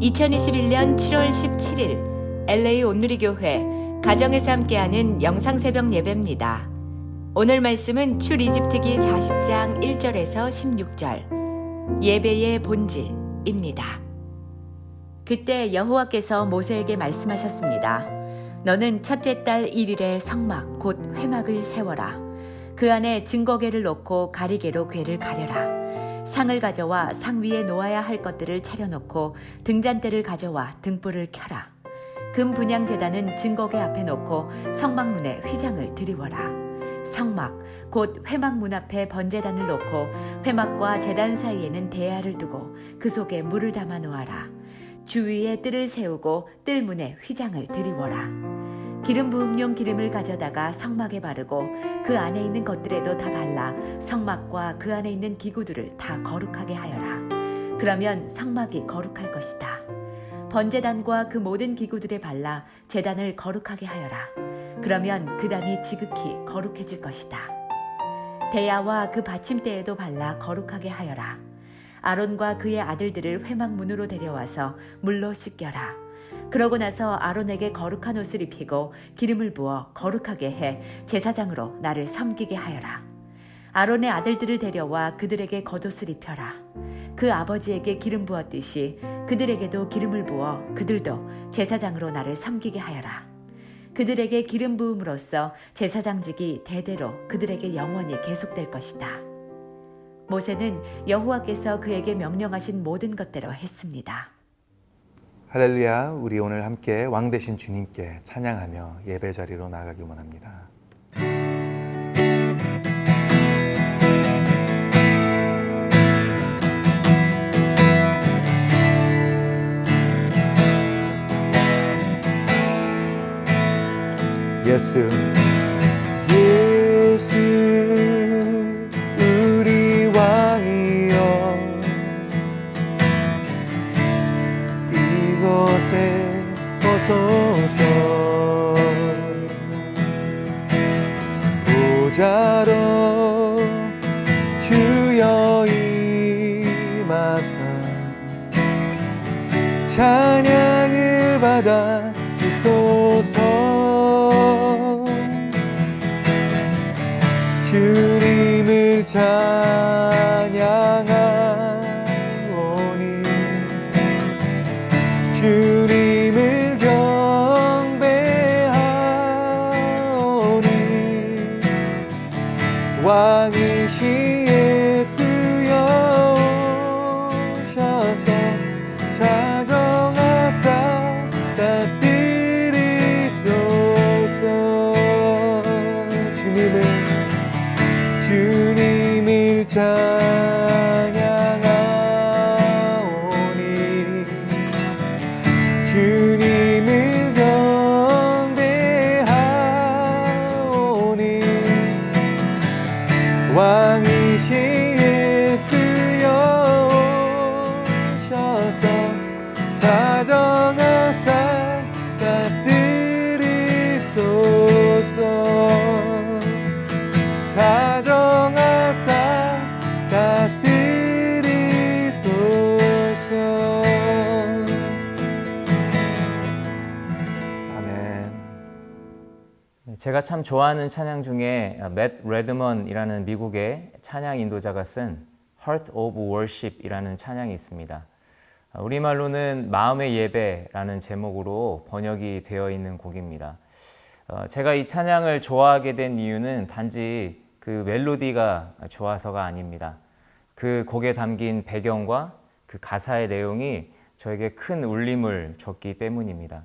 2021년 7월 17일 LA 온누리교회 가정에서 함께하는 영상새벽 예배입니다. 오늘 말씀은 출이집트기 40장 1절에서 16절 예배의 본질입니다. 그때 여호와께서 모세에게 말씀하셨습니다. 너는 첫째 달 1일에 성막 곧 회막을 세워라. 그 안에 증거궤를 놓고 가리개로 궤를 가려라. 상을 가져와 상 위에 놓아야 할 것들을 차려놓고 등잔대를 가져와 등불을 켜라. 금 분향 제단은 증거궤 앞에 놓고 성막문에 휘장을 드리워라. 성막 곧 회막 문 앞에 번제단을 놓고 회막과 제단 사이에는 대야를 두고 그 속에 물을 담아 놓아라. 주위에 뜰을 세우고 뜰 문에 휘장을 드리워라. 기름 부음용 기름을 가져다가 성막에 바르고 그 안에 있는 것들에도 다 발라 성막과 그 안에 있는 기구들을 다 거룩하게 하여라. 그러면 성막이 거룩할 것이다. 번제단과 그 모든 기구들에 발라 제단을 거룩하게 하여라. 그러면 그 단이 지극히 거룩해질 것이다. 대야와 그 받침대에도 발라 거룩하게 하여라. 아론과 그의 아들들을 회막 문으로 데려와서 물로 씻겨라. 그러고 나서 아론에게 거룩한 옷을 입히고 기름을 부어 거룩하게 해 제사장으로 나를 섬기게 하여라. 아론의 아들들을 데려와 그들에게 겉옷을 입혀라. 그 아버지에게 기름 부었듯이 그들에게도 기름을 부어 그들도 제사장으로 나를 섬기게 하여라. 그들에게 기름 부음으로써 제사장직이 대대로 그들에게 영원히 계속될 것이다. 모세는 여호와께서 그에게 명령하신 모든 것대로 했습니다. 할렐루야, 우리 오늘 함께 왕 되신 주님께 찬양하며 예배 자리로 나아가길 원합니다. 예수, 예수, 우리 왕이여, 이곳에 오소서. 보좌로 주여 임하사 찬양을 받아 주소서. 주님을 찬양하오니 주님을 경배하오니 왕이신 예수여 오셔서 자정하사 다스리소서. 주님을 찬양하오니 주님을 경배하오니 왕이신 예수여 오셔서 자정하사 다스리소서. 자정하사 다스리소서. 아멘. 제가 참 좋아하는 찬양 중에 맷 레드먼이라는 미국의 찬양 인도자가 쓴 Heart of Worship이라는 찬양이 있습니다. 우리말로는 마음의 예배라는 제목으로 번역이 되어 있는 곡입니다. 제가 이 찬양을 좋아하게 된 이유는 단지 그 멜로디가 좋아서가 아닙니다. 그 곡에 담긴 배경과 그 가사의 내용이 저에게 큰 울림을 줬기 때문입니다.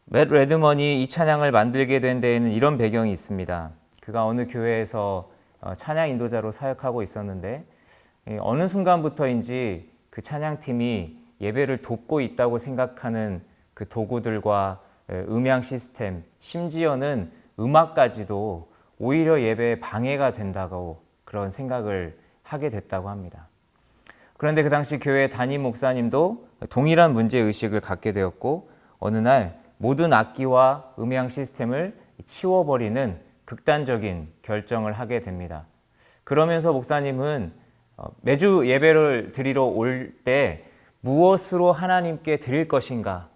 맷 레드먼이 이 찬양을 만들게 된 데에는 이런 배경이 있습니다. 그가 어느 교회에서 찬양 인도자로 사역하고 있었는데 어느 순간부터인지 그 찬양팀이 예배를 돕고 있다고 생각하는 그 도구들과 음향 시스템, 심지어는 음악까지도 오히려 예배에 방해가 된다고 그런 생각을 하게 됐다고 합니다. 그런데 그 당시 교회 담임 목사님도 동일한 문제의식을 갖게 되었고 어느 날 모든 악기와 음향 시스템을 치워버리는 극단적인 결정을 하게 됩니다. 그러면서 목사님은 매주 예배를 드리러 올 때 무엇으로 하나님께 드릴 것인가,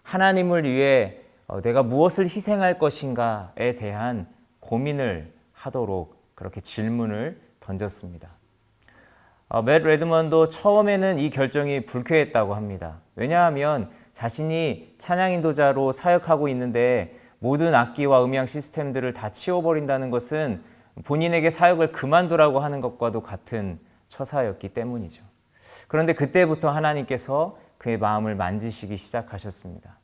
하나님을 위해 내가 무엇을 희생할 것인가에 대한 고민을 하도록 그렇게 질문을 던졌습니다. 맷 레드먼도 처음에는 이 결정이 불쾌했다고 합니다. 왜냐하면 자신이 찬양 인도자로 사역하고 있는데 모든 악기와 음향 시스템들을 다 치워버린다는 것은 본인에게 사역을 그만두라고 하는 것과도 같은 처사였기 때문이죠. 그런데 그때부터 하나님께서 그의 마음을 만지시기 시작하셨습니다.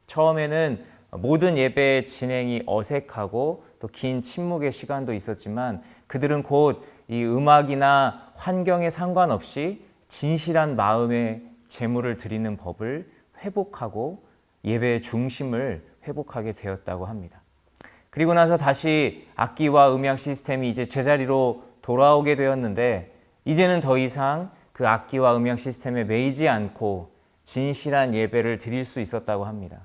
처음에는 모든 예배의 진행이 어색하고 또 긴 침묵의 시간도 있었지만 그들은 곧 이 음악이나 환경에 상관없이 진실한 마음의 제물을 드리는 법을 회복하고 예배의 중심을 회복하게 되었다고 합니다. 그리고 나서 다시 악기와 음향 시스템이 이제 제자리로 돌아오게 되었는데 이제는 더 이상 그 악기와 음향 시스템에 매이지 않고 진실한 예배를 드릴 수 있었다고 합니다.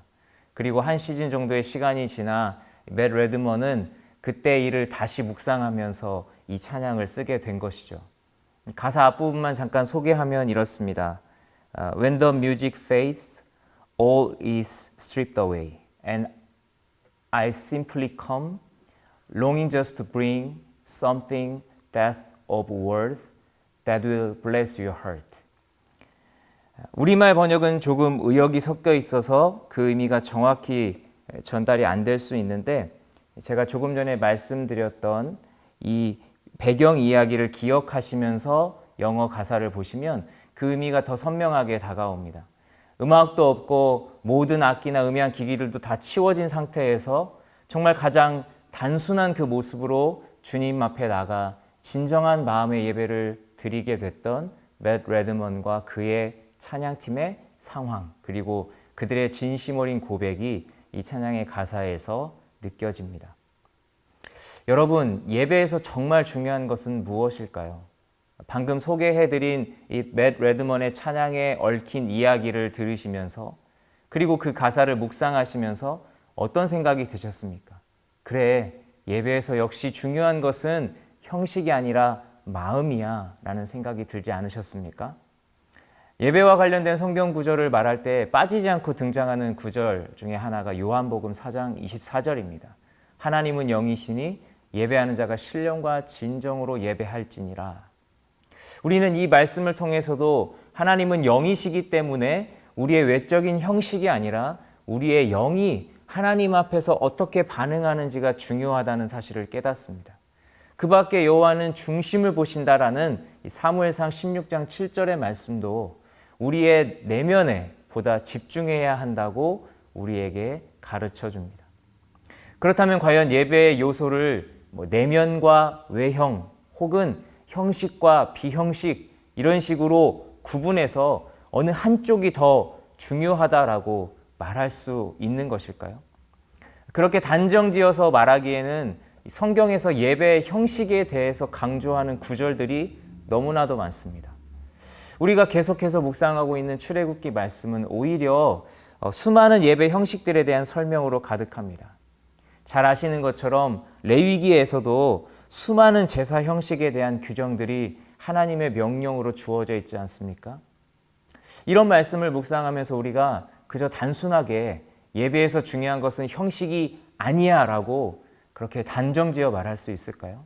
그리고 한 시즌 정도의 시간이 지나 맷 레드먼은 그때 일을 다시 묵상하면서 이 찬양을 쓰게 된 것이죠. 가사 앞부분만 잠깐 소개하면 이렇습니다. When the music fades, all is stripped away, and I simply come, longing just to bring something that of worth that will bless your heart. 우리말 번역은 조금 의역이 섞여 있어서 그 의미가 정확히 전달이 안 될 수 있는데 제가 조금 전에 말씀드렸던 이 배경 이야기를 기억하시면서 영어 가사를 보시면 그 의미가 더 선명하게 다가옵니다. 음악도 없고 모든 악기나 음향 기기들도 다 치워진 상태에서 정말 가장 단순한 그 모습으로 주님 앞에 나가 진정한 마음의 예배를 드리게 됐던 맷 레드먼과 그의 찬양팀의 상황, 그리고 그들의 진심 어린 고백이 이 찬양의 가사에서 느껴집니다. 여러분, 예배에서 정말 중요한 것은 무엇일까요? 방금 소개해드린 이 맷 레드먼의 찬양에 얽힌 이야기를 들으시면서 그리고 그 가사를 묵상하시면서 어떤 생각이 드셨습니까? 그래, 예배에서 역시 중요한 것은 형식이 아니라 마음이야 라는 생각이 들지 않으셨습니까? 예배와 관련된 성경 구절을 말할 때 빠지지 않고 등장하는 구절 중에 하나가 요한복음 4장 24절입니다. 하나님은 영이시니 예배하는 자가 신령과 진정으로 예배할지니라. 우리는 이 말씀을 통해서도 하나님은 영이시기 때문에 우리의 외적인 형식이 아니라 우리의 영이 하나님 앞에서 어떻게 반응하는지가 중요하다는 사실을 깨닫습니다. 그 밖에 여호와는 중심을 보신다라는 사무엘상 16장 7절의 말씀도 우리의 내면에 보다 집중해야 한다고 우리에게 가르쳐 줍니다. 그렇다면 과연 예배의 요소를 내면과 외형 혹은 형식과 비형식 이런 식으로 구분해서 어느 한쪽이 더 중요하다라고 말할 수 있는 것일까요? 그렇게 단정지어서 말하기에는 성경에서 예배의 형식에 대해서 강조하는 구절들이 너무나도 많습니다. 우리가 계속해서 묵상하고 있는 출애굽기 말씀은 오히려 수많은 예배 형식들에 대한 설명으로 가득합니다. 잘 아시는 것처럼 레위기에서도 수많은 제사 형식에 대한 규정들이 하나님의 명령으로 주어져 있지 않습니까? 이런 말씀을 묵상하면서 우리가 그저 단순하게 예배에서 중요한 것은 형식이 아니야 라고 그렇게 단정지어 말할 수 있을까요?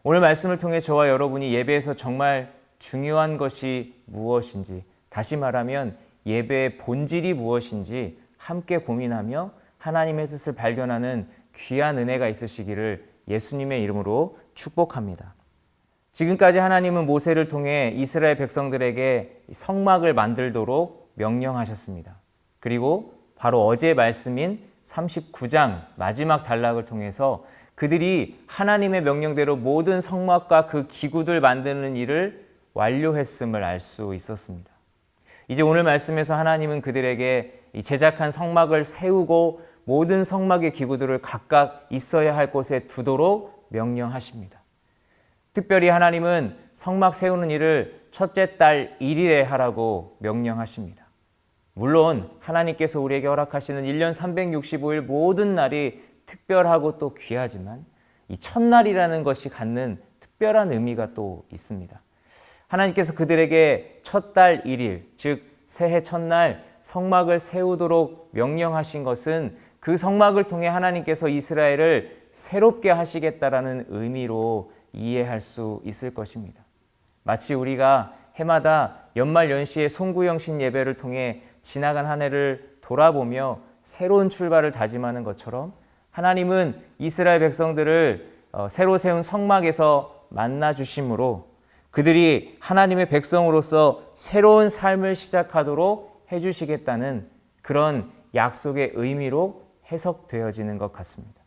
오늘 말씀을 통해 저와 여러분이 예배에서 정말 중요한 것이 무엇인지, 다시 말하면 예배의 본질이 무엇인지 함께 고민하며 하나님의 뜻을 발견하는 귀한 은혜가 있으시기를 예수님의 이름으로 축복합니다. 지금까지 하나님은 모세를 통해 이스라엘 백성들에게 성막을 만들도록 명령하셨습니다. 그리고 바로 어제의 말씀인 39장 마지막 단락을 통해서 그들이 하나님의 명령대로 모든 성막과 그 기구들 만드는 일을 완료했음을 알 수 있었습니다. 이제 오늘 말씀에서 하나님은 그들에게 이 제작한 성막을 세우고 모든 성막의 기구들을 각각 있어야 할 곳에 두도록 명령하십니다. 특별히 하나님은 성막 세우는 일을 첫째 달 1일에 하라고 명령하십니다. 물론 하나님께서 우리에게 허락하시는 1년 365일 모든 날이 특별하고 또 귀하지만 이 첫날이라는 것이 갖는 특별한 의미가 또 있습니다. 하나님께서 그들에게 첫 달 1일, 즉 새해 첫날 성막을 세우도록 명령하신 것은 그 성막을 통해 하나님께서 이스라엘을 새롭게 하시겠다라는 의미로 이해할 수 있을 것입니다. 마치 우리가 해마다 연말연시의 송구영신 예배를 통해 지나간 한 해를 돌아보며 새로운 출발을 다짐하는 것처럼 하나님은 이스라엘 백성들을 새로 세운 성막에서 만나 주심으로 그들이 하나님의 백성으로서 새로운 삶을 시작하도록 해주시겠다는 그런 약속의 의미로 해석되어지는 것 같습니다.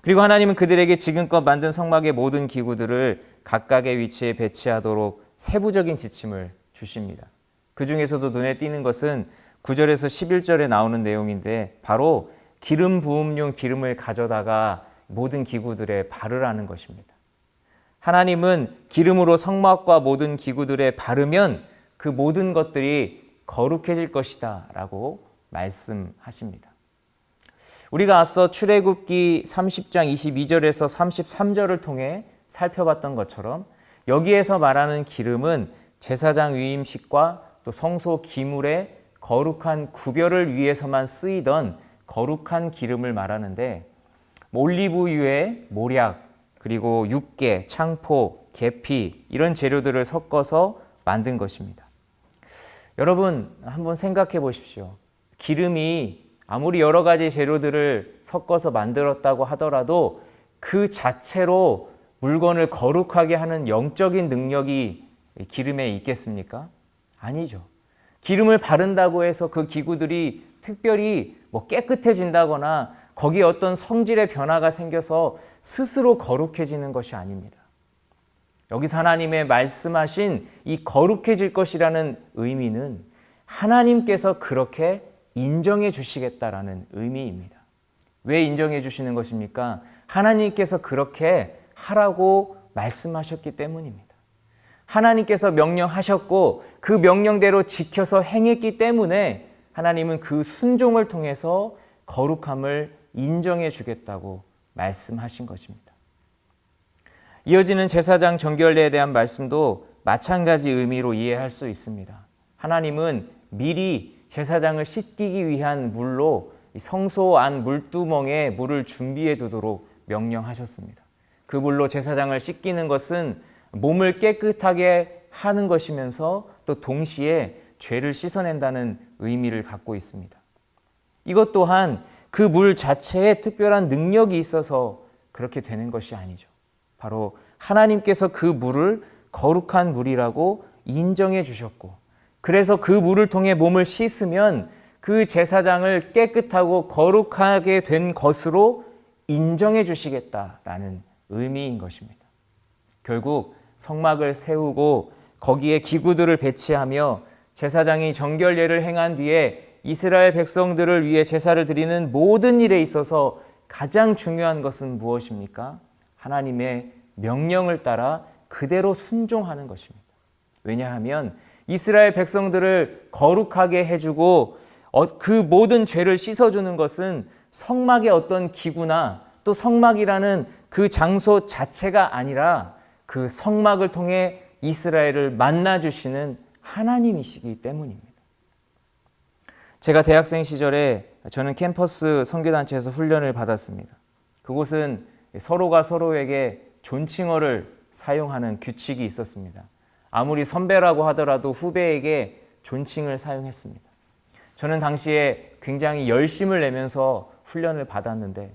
그리고 하나님은 그들에게 지금껏 만든 성막의 모든 기구들을 각각의 위치에 배치하도록 세부적인 지침을 주십니다. 그 중에서도 눈에 띄는 것은 9절에서 11절에 나오는 내용인데 바로 기름 부음용 기름을 가져다가 모든 기구들에 바르라는 것입니다. 하나님은 기름으로 성막과 모든 기구들에 바르면 그 모든 것들이 거룩해질 것이다 라고 말씀하십니다. 우리가 앞서 출애굽기 30장 22절에서 33절을 통해 살펴봤던 것처럼 여기에서 말하는 기름은 제사장 위임식과 또 성소 기물의 거룩한 구별을 위해서만 쓰이던 거룩한 기름을 말하는데 올리브유에 모략, 그리고 육개, 창포, 계피 이런 재료들을 섞어서 만든 것입니다. 여러분 한번 생각해 보십시오. 기름이 아무리 여러 가지 재료들을 섞어서 만들었다고 하더라도 그 자체로 물건을 거룩하게 하는 영적인 능력이 기름에 있겠습니까? 아니죠. 기름을 바른다고 해서 그 기구들이 특별히 깨끗해진다거나 거기에 어떤 성질의 변화가 생겨서 스스로 거룩해지는 것이 아닙니다. 여기서 하나님의 말씀하신 이 거룩해질 것이라는 의미는 하나님께서 그렇게 인정해 주시겠다라는 의미입니다. 왜 인정해 주시는 것입니까? 하나님께서 그렇게 하라고 말씀하셨기 때문입니다. 하나님께서 명령하셨고 그 명령대로 지켜서 행했기 때문에 하나님은 그 순종을 통해서 거룩함을 인정해 주겠다고 말씀하신 것입니다. 이어지는 제사장 정결례에 대한 말씀도 마찬가지 의미로 이해할 수 있습니다. 하나님은 미리 제사장을 씻기기 위한 물로 성소 안 물두멍에 물을 준비해 두도록 명령하셨습니다. 그 물로 제사장을 씻기는 것은 몸을 깨끗하게 하는 것이면서 또 동시에 죄를 씻어낸다는 의미를 갖고 있습니다. 이것 또한 그 물 자체에 특별한 능력이 있어서 그렇게 되는 것이 아니죠. 바로 하나님께서 그 물을 거룩한 물이라고 인정해 주셨고 그래서 그 물을 통해 몸을 씻으면 그 제사장을 깨끗하고 거룩하게 된 것으로 인정해 주시겠다라는 의미인 것입니다. 결국 성막을 세우고 거기에 기구들을 배치하며 제사장이 정결례를 행한 뒤에 이스라엘 백성들을 위해 제사를 드리는 모든 일에 있어서 가장 중요한 것은 무엇입니까? 하나님의 명령을 따라 그대로 순종하는 것입니다. 왜냐하면 이스라엘 백성들을 거룩하게 해주고 그 모든 죄를 씻어주는 것은 성막의 어떤 기구나 또 성막이라는 그 장소 자체가 아니라 그 성막을 통해 이스라엘을 만나주시는 하나님이시기 때문입니다. 제가 대학생 시절에 저는 캠퍼스 선교단체에서 훈련을 받았습니다. 그곳은 서로가 서로에게 존칭어를 사용하는 규칙이 있었습니다. 아무리 선배라고 하더라도 후배에게 존칭을 사용했습니다. 저는 당시에 굉장히 열심을 내면서 훈련을 받았는데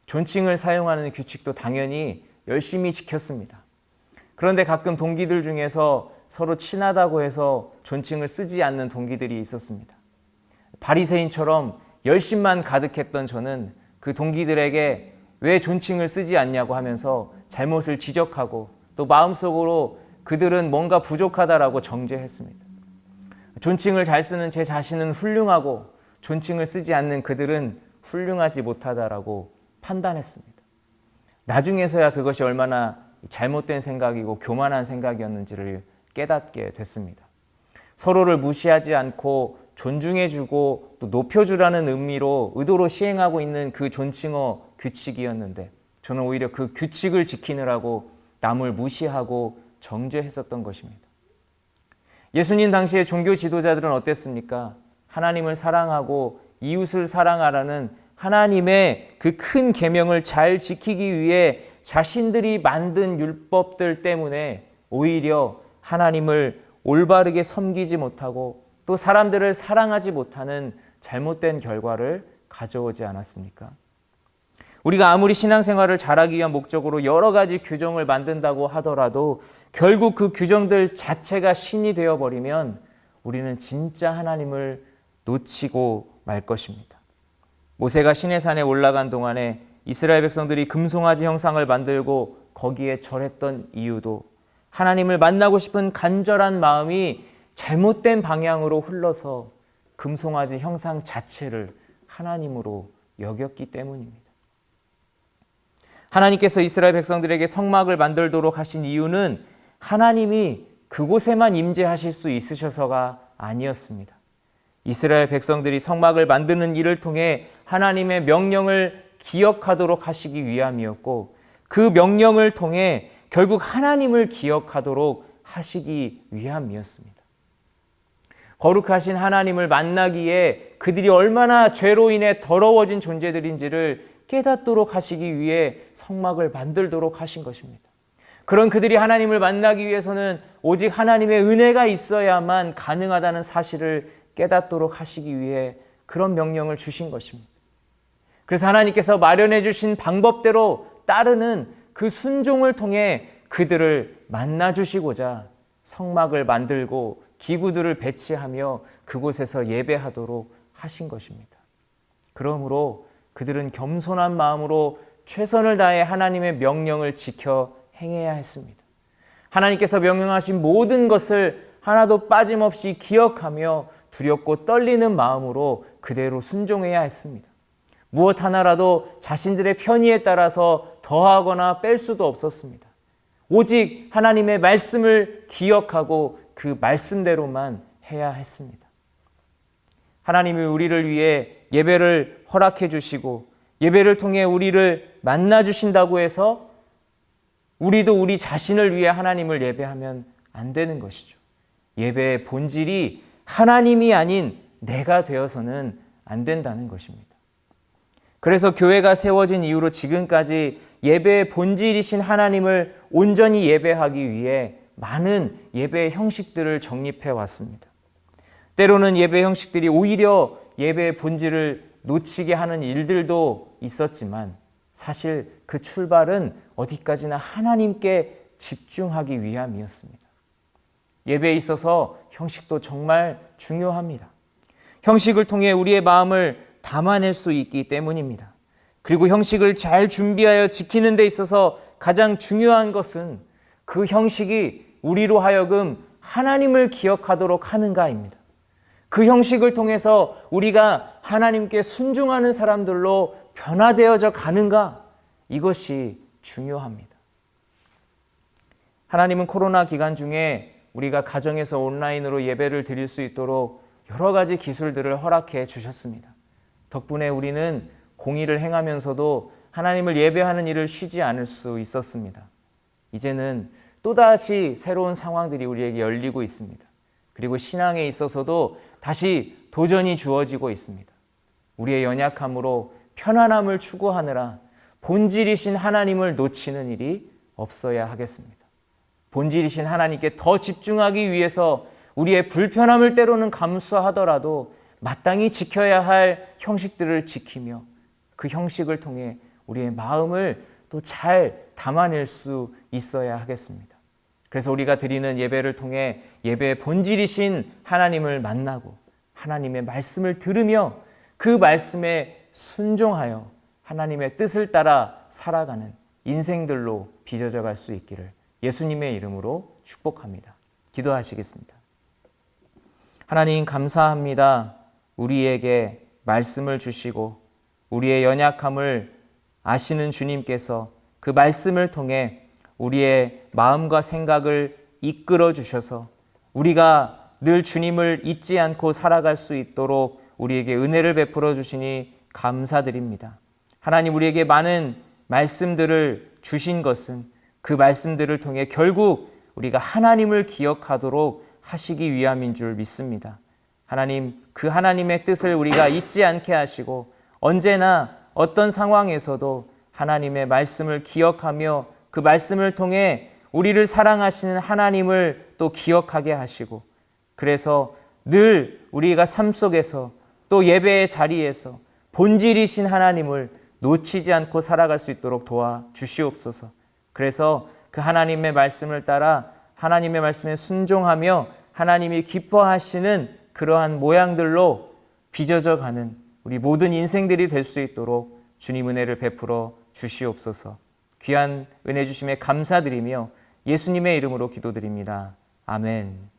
존칭을 사용하는 규칙도 당연히 열심히 지켰습니다. 그런데 가끔 동기들 중에서 서로 친하다고 해서 존칭을 쓰지 않는 동기들이 있었습니다. 바리새인처럼 열심만 가득했던 저는 그 동기들에게 왜 존칭을 쓰지 않냐고 하면서 잘못을 지적하고 또 마음속으로 그들은 뭔가 부족하다라고 정죄했습니다. 존칭을 잘 쓰는 제 자신은 훌륭하고 존칭을 쓰지 않는 그들은 훌륭하지 못하다라고 판단했습니다. 나중에서야 그것이 얼마나 잘못된 생각이고 교만한 생각이었는지를 깨닫게 됐습니다. 서로를 무시하지 않고 존중해주고 또 높여주라는 의도로 시행하고 있는 그 존칭어 규칙이었는데 저는 오히려 그 규칙을 지키느라고 남을 무시하고 정죄했었던 것입니다. 예수님 당시의 종교 지도자들은 어땠습니까? 하나님을 사랑하고 이웃을 사랑하라는 하나님의 그 큰 계명을 잘 지키기 위해 자신들이 만든 율법들 때문에 오히려 하나님을 올바르게 섬기지 못하고 또 사람들을 사랑하지 못하는 잘못된 결과를 가져오지 않았습니까? 우리가 아무리 신앙생활을 잘하기 위한 목적으로 여러 가지 규정을 만든다고 하더라도 결국 그 규정들 자체가 신이 되어버리면 우리는 진짜 하나님을 놓치고 말 것입니다. 모세가 시내산에 올라간 동안에 이스라엘 백성들이 금송아지 형상을 만들고 거기에 절했던 이유도 하나님을 만나고 싶은 간절한 마음이 잘못된 방향으로 흘러서 금송아지 형상 자체를 하나님으로 여겼기 때문입니다. 하나님께서 이스라엘 백성들에게 성막을 만들도록 하신 이유는 하나님이 그곳에만 임재하실 수 있으셔서가 아니었습니다. 이스라엘 백성들이 성막을 만드는 일을 통해 하나님의 명령을 기억하도록 하시기 위함이었고 그 명령을 통해 결국 하나님을 기억하도록 하시기 위함이었습니다. 거룩하신 하나님을 만나기에 그들이 얼마나 죄로 인해 더러워진 존재들인지를 깨닫도록 하시기 위해 성막을 만들도록 하신 것입니다. 그런 그들이 하나님을 만나기 위해서는 오직 하나님의 은혜가 있어야만 가능하다는 사실을 깨닫도록 하시기 위해 그런 명령을 주신 것입니다. 그래서 하나님께서 마련해 주신 방법대로 따르는 그 순종을 통해 그들을 만나 주시고자 성막을 만들고 기구들을 배치하며 그곳에서 예배하도록 하신 것입니다. 그러므로 그들은 겸손한 마음으로 최선을 다해 하나님의 명령을 지켜 행해야 했습니다. 하나님께서 명령하신 모든 것을 하나도 빠짐없이 기억하며 두렵고 떨리는 마음으로 그대로 순종해야 했습니다. 무엇 하나라도 자신들의 편의에 따라서 더하거나 뺄 수도 없었습니다. 오직 하나님의 말씀을 기억하고 그 말씀대로만 해야 했습니다. 하나님이 우리를 위해 예배를 허락해 주시고 예배를 통해 우리를 만나 주신다고 해서 우리도 우리 자신을 위해 하나님을 예배하면 안 되는 것이죠. 예배의 본질이 하나님이 아닌 내가 되어서는 안 된다는 것입니다. 그래서 교회가 세워진 이후로 지금까지 예배의 본질이신 하나님을 온전히 예배하기 위해 많은 예배의 형식들을 정립해 왔습니다. 때로는 예배 형식들이 오히려 예배의 본질을 놓치게 하는 일들도 있었지만 사실 그 출발은 어디까지나 하나님께 집중하기 위함이었습니다. 예배에 있어서 형식도 정말 중요합니다. 형식을 통해 우리의 마음을 담아낼 수 있기 때문입니다. 그리고 형식을 잘 준비하여 지키는 데 있어서 가장 중요한 것은 그 형식이 우리로 하여금 하나님을 기억하도록 하는가입니다. 그 형식을 통해서 우리가 하나님께 순종하는 사람들로 변화되어져 가는가? 이것이 중요합니다. 하나님은 코로나 기간 중에 우리가 가정에서 온라인으로 예배를 드릴 수 있도록 여러 가지 기술들을 허락해 주셨습니다. 덕분에 우리는 공의를 행하면서도 하나님을 예배하는 일을 쉬지 않을 수 있었습니다. 이제는 또다시 새로운 상황들이 우리에게 열리고 있습니다. 그리고 신앙에 있어서도 다시 도전이 주어지고 있습니다. 우리의 연약함으로 편안함을 추구하느라 본질이신 하나님을 놓치는 일이 없어야 하겠습니다. 본질이신 하나님께 더 집중하기 위해서 우리의 불편함을 때로는 감수하더라도 마땅히 지켜야 할 형식들을 지키며 그 형식을 통해 우리의 마음을 또 잘 담아낼 수 있어야 하겠습니다. 그래서 우리가 드리는 예배를 통해 예배의 본질이신 하나님을 만나고 하나님의 말씀을 들으며 그 말씀에 순종하여 하나님의 뜻을 따라 살아가는 인생들로 빚어져 갈 수 있기를 예수님의 이름으로 축복합니다. 기도하시겠습니다. 하나님 감사합니다. 우리에게 말씀을 주시고 우리의 연약함을 아시는 주님께서 그 말씀을 통해 우리의 마음과 생각을 이끌어 주셔서 우리가 늘 주님을 잊지 않고 살아갈 수 있도록 우리에게 은혜를 베풀어 주시니 감사드립니다. 하나님 우리에게 많은 말씀들을 주신 것은 그 말씀들을 통해 결국 우리가 하나님을 기억하도록 하시기 위함인 줄 믿습니다. 하나님, 그 하나님의 뜻을 우리가 잊지 않게 하시고 언제나 어떤 상황에서도 하나님의 말씀을 기억하며 그 말씀을 통해 우리를 사랑하시는 하나님을 또 기억하게 하시고, 그래서 늘 우리가 삶 속에서 또 예배의 자리에서 본질이신 하나님을 놓치지 않고 살아갈 수 있도록 도와주시옵소서. 그래서 그 하나님의 말씀을 따라 하나님의 말씀에 순종하며 하나님이 기뻐하시는 그러한 모양들로 빚어져 가는 우리 모든 인생들이 될 수 있도록 주님 은혜를 베풀어 주시옵소서. 귀한 은혜 주심에 감사드리며 예수님의 이름으로 기도드립니다. 아멘.